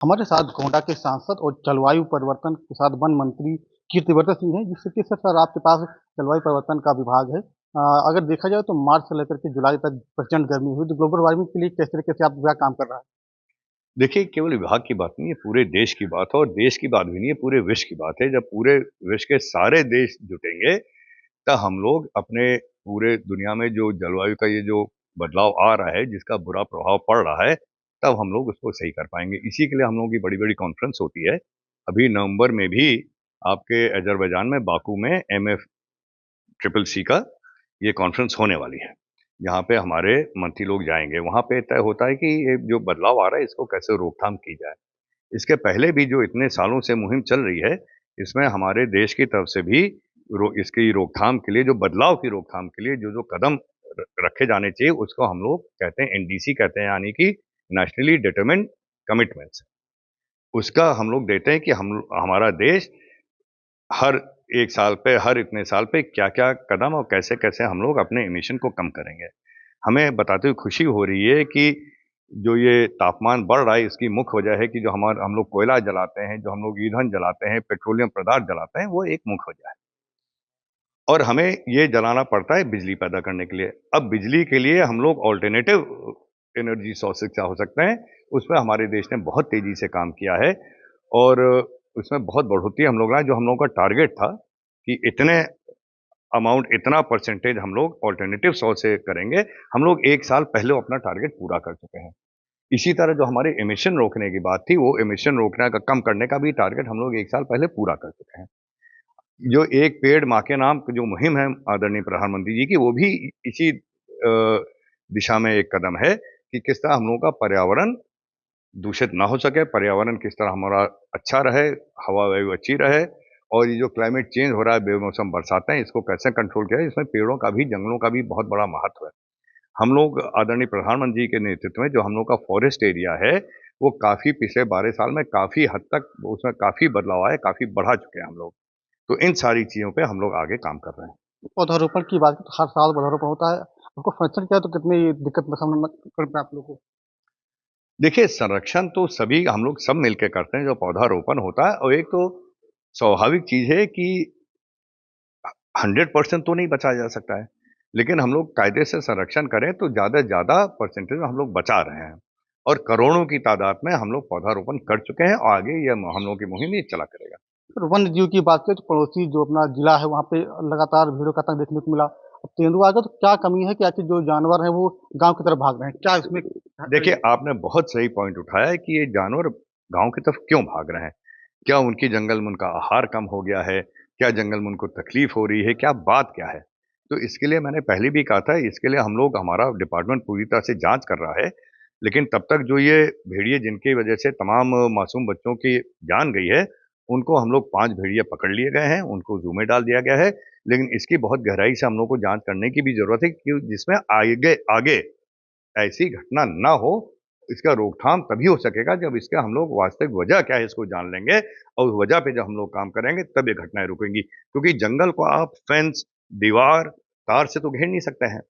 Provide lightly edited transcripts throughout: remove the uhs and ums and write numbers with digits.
हमारे साथ गोंडा के सांसद और जलवायु परिवर्तन के साथ वन मंत्री कीर्तिवर्धन सिंह हैं, जिससे कि सर आपके पास जलवायु परिवर्तन का विभाग है। अगर देखा जाए तो मार्च से लेकर के जुलाई तक प्रचंड गर्मी हुई, तो ग्लोबल वार्मिंग के लिए किस तरीके से आप विभाग काम कर रहा है? देखिए, केवल विभाग की बात नहीं है, पूरे देश की बात है और देश की बात भी नहीं है, पूरे विश्व की बात है। जब पूरे विश्व के सारे देश जुटेंगे, तब हम लोग अपने पूरे दुनिया में जो जलवायु का ये जो बदलाव आ रहा है, जिसका बुरा प्रभाव पड़ रहा है, तब हम लोग उसको सही कर पाएँगे। इसी के लिए हम लोगों की बड़ी-बड़ी कॉन्फ्रेंस होती है। अभी नवंबर में भी आपके अज़रबैजान में बाकू में एमएफ ट्रिपल सी का ये कॉन्फ्रेंस होने वाली है। यहाँ पे हमारे मंत्री लोग जाएँगे। वहाँ पे तय होता है कि ये जो बदलाव आ रहा है, इसको कैसे रोकथाम की जाए। इसके पहले भी जो इतने सालों से मुहिम चल रही है, इसमें हमारे देश की तरफ से भी इसकी रोकथाम के लिए, जो बदलाव की रोकथाम के लिए जो-जो कदम रखे जाने चाहिए, उसको हम लोग कहते हैं एनडीसी कहते हैं, यानी कि नेशनली डिटरमिन्ड कमिटमेंट्स। उसका हम लोग देते हैं कि हम हमारा देश हर 1 साल पे, हर इतने साल पे क्या-क्या कदम और कैसे-कैसे हम लोग अपने एमिशन को कम करेंगे। हमें बताते हुए खुशी हो रही है कि जो ये तापमान बढ़ रहा है, इसकी मुख्य वजह है कि जो हम लोग कोयला जलाते हैं, जो हम लोग ईंधन जलाते हैं, पेट्रोलियम पदार्थ जलाते हैं, वो एक मुख्य वजह है। और हमें ये जलाना पड़ता है बिजली पैदा करने के लिए। अब बिजली के लिए हम लोग अल्टरनेटिव एनर्जी सोर्सेज़ क्या हो सकते हैं, उसपे हमारे देश ने बहुत तेज़ी से काम किया है और उसमें बहुत बढ़ोतरी हम लोग जो हम लोगों का टारगेट था कि इतने अमाउंट, इतना परसेंटेज हम लोग अल्टरनेटिव सोर्स से करेंगे, हम लोग 1 साल पहले अपना टारगेट पूरा कर चुके हैं। इसी तरह जो हमारे एमिशन रोकने की बात थी, वो एमिशन रोकने का कम करने का भी टारगेट हम लोग 1 साल पहले पूरा कर चुके हैं। जो एक पेड़ माँ के नाम की जो मुहिम है आदरणीय प्रधानमंत्री जी की, वो भी इसी दिशा में एक कदम है कि किस तरह हम लोगों का पर्यावरण दूषित ना हो सके, पर्यावरण किस तरह हमारा अच्छा रहे, हवा-वायु अच्छी रहे और ये जो क्लाइमेट चेंज हो रहा है, बेमौसम बरसातें, इसको कैसे कंट्रोल किया जाए, इसमें पेड़ों का भी, जंगलों का भी बहुत बड़ा महत्व है। हम लोग आदरणीय प्रधानमंत्री जी के नेतृत्व में जो हम लोग का फॉरेस्ट एरिया है, वो काफ़ी पिछले 12 साल में काफ़ी हद तक उसमें काफ़ी बदलाव आया है, काफ़ी बढ़ा चुके हैं हम लोग। तो इन सारी चीज़ों पे हम लोग आगे काम कर रहे हैं। पौधारोपण की बात करें तो हर साल पौधारोपण होता है। आपको संरक्षण किया तो कितनी दिक्कत का सामना करना आप लोगों को? देखिए, संरक्षण तो सभी हम लोग सब मिलके करते हैं, जो पौधारोपण होता है और एक तो स्वाभाविक चीज़ है कि 100% तो नहीं बचाया जा सकता है, लेकिन हम लोग कायदे से संरक्षण करें तो ज़्यादा से ज़्यादा परसेंटेज में हम लोग बचा रहे हैं और करोड़ों की तादाद में हम लोग पौधारोपण कर चुके हैं और आगे ये हम लोगों की मुहिम ये चला करेगा। फिर वन्य जीव की बात करें तो पड़ोसी जो अपना जिला है, वहाँ पे लगातार भीड़ों का आतंक देखने को मिला। अब तेंदुआ आ गया तो क्या कमी है कि आखिर जो जानवर हैं वो गाँव की तरफ भाग रहे हैं? क्या इसमें देखिए, आपने बहुत सही पॉइंट उठाया है कि ये जानवर गाँव की तरफ क्यों भाग रहे हैं? क्या उनकी जंगल में उनका आहार कम हो गया है? क्या जंगल में उनको तकलीफ हो रही है? क्या बात क्या है? तो इसके लिए मैंने पहले भी कहा था, इसके लिए हम लोग हमारा डिपार्टमेंट पूरी तरह से जाँच कर रहा है। लेकिन तब तक जो ये भेड़िए जिनकी वजह से तमाम मासूम बच्चों की जान गई है, उनको हम लोग 5 भेड़िए पकड़ लिए गए हैं, उनको ज़ू में डाल दिया गया है। लेकिन इसकी बहुत गहराई से हम लोग को जाँच करने की भी ज़रूरत है कि जिसमें आगे आगे ऐसी घटना ना हो, इसका रोकथाम तभी हो सकेगा जब इसका हम लोग वास्तविक वजह क्या है इसको जान लेंगे और उस वजह पे जब हम लोग काम करेंगे तब ये घटनाएँ रुकेंगी। क्योंकि जंगल को आप फेंस, दीवार, तार से तो घेर नहीं सकते हैं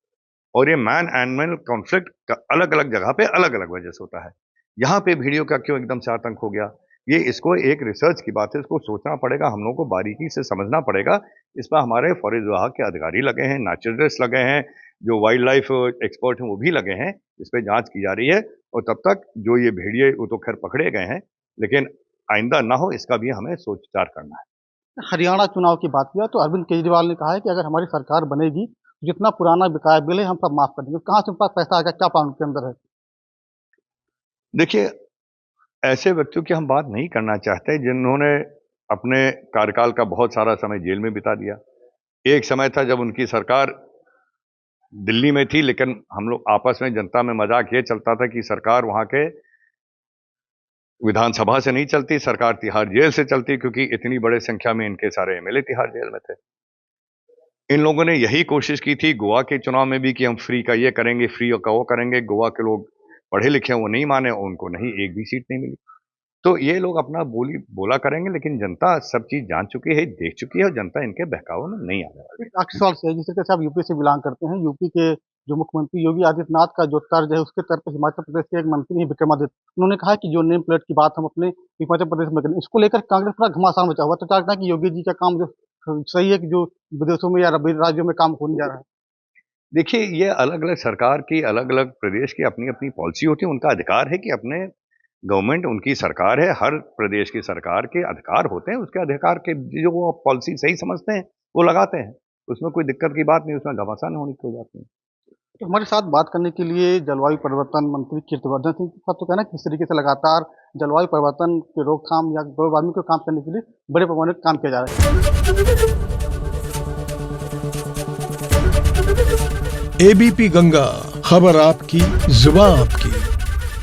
और ये मैन एनिमल कॉन्फ्लिक्ट क अलग-अलग जगह पे अलग-अलग वजह से होता है। यहाँ पे भेड़ियों का क्यों एकदम से आतंक हो गया? ये इसको एक रिसर्च की बात है, इसको सोचना पड़ेगा, हम लोगों को बारीकी से समझना पड़ेगा। इस पर हमारे फॉरेस्ट विभाग के अधिकारी लगे हैं, नेचुरलिस्ट लगे हैं, जो वाइल्ड लाइफ एक्सपर्ट हैं वो भी लगे हैं, इस पे जाँच की जा रही है और तब तक जो ये भेड़िए वो तो खैर पकड़े गए हैं, लेकिन आइंदा ना हो इसका भी हमें सोच-विचार करना है। हरियाणा चुनाव की बात किया तो अरविंद केजरीवाल ने कहा है कि अगर हमारी सरकार बनेगी, जितना पुराना बकाया बिल है हम सब माफ़ कर देंगे। कहाँ से उनके पास पैसा आ गया? क्या प्लान उनके अंदर है? देखिए, ऐसे व्यक्तियों की हम बात नहीं करना चाहते जिन्होंने अपने कार्यकाल का बहुत सारा समय जेल में बिता दिया। एक समय था जब उनकी सरकार दिल्ली में थी, लेकिन हम लोग आपस में जनता में मज़ाक ये चलता था कि सरकार वहाँ के विधानसभा से नहीं चलती, सरकार तिहाड़ जेल से चलती क्योंकि इतनी बड़े संख्या में इनके सारे एमएलए तिहाड़ जेल में थे। इन लोगों ने यही कोशिश की थी गोवा के चुनाव में भी कि हम फ्री का ये करेंगे, फ्री का वो करेंगे। गोवा के लोग पढ़े-लिखे हैं, वो नहीं माने, उनको नहीं एक भी सीट नहीं मिली। तो ये लोग अपना बोला करेंगे, लेकिन जनता सब चीज़ जान चुकी है, देख चुकी है और जनता इनके बहकावे में नहीं आने वाली एक आखिरी सवाल से है, जिस तरीके से आप यूपी से बिलॉन्ग करते हैं, यूपी के जो मुख्यमंत्री योगी आदित्यनाथ का जो तर्ज है उसके तर्ज पे हिमाचल प्रदेश के एक मंत्री हैं विक्रमादित्य, उन्होंने कहा कि जो नेम प्लेट की बात हम अपने हिमाचल प्रदेश में करें, इसको लेकर कांग्रेस पूरा घमासान मचा हुआ। तो क्या लगता है कि योगी जी का काम जो सही है कि जो विदेशों में या राज्यों में काम होने जा रहा है? देखिए, ये अलग-अलग सरकार की, अलग-अलग प्रदेश की अपनी-अपनी पॉलिसी होती है, उनका अधिकार है कि अपने गवर्नमेंट उनकी सरकार है, हर प्रदेश की सरकार के अधिकार होते हैं, उसके अधिकार के जो वो पॉलिसी सही समझते हैं, वो लगाते हैं। उसमें कोई दिक्कत की बात नहीं, उसमें घमासान होने की कोई बात नहीं। तो हमारे साथ बात करने के लिए जलवायु परिवर्तन मंत्री कीर्तिवर्धन सिंह के साथ तो कहना है किस तरीके से लगातार जलवायु परिवर्तन की रोकथाम या ग्लोबल वार्मिंग को काम करने के लिए बड़े पैमाने पर काम किया जा रहा है। एबीपी गंगा, खबर आपकी, जुबान आपकी।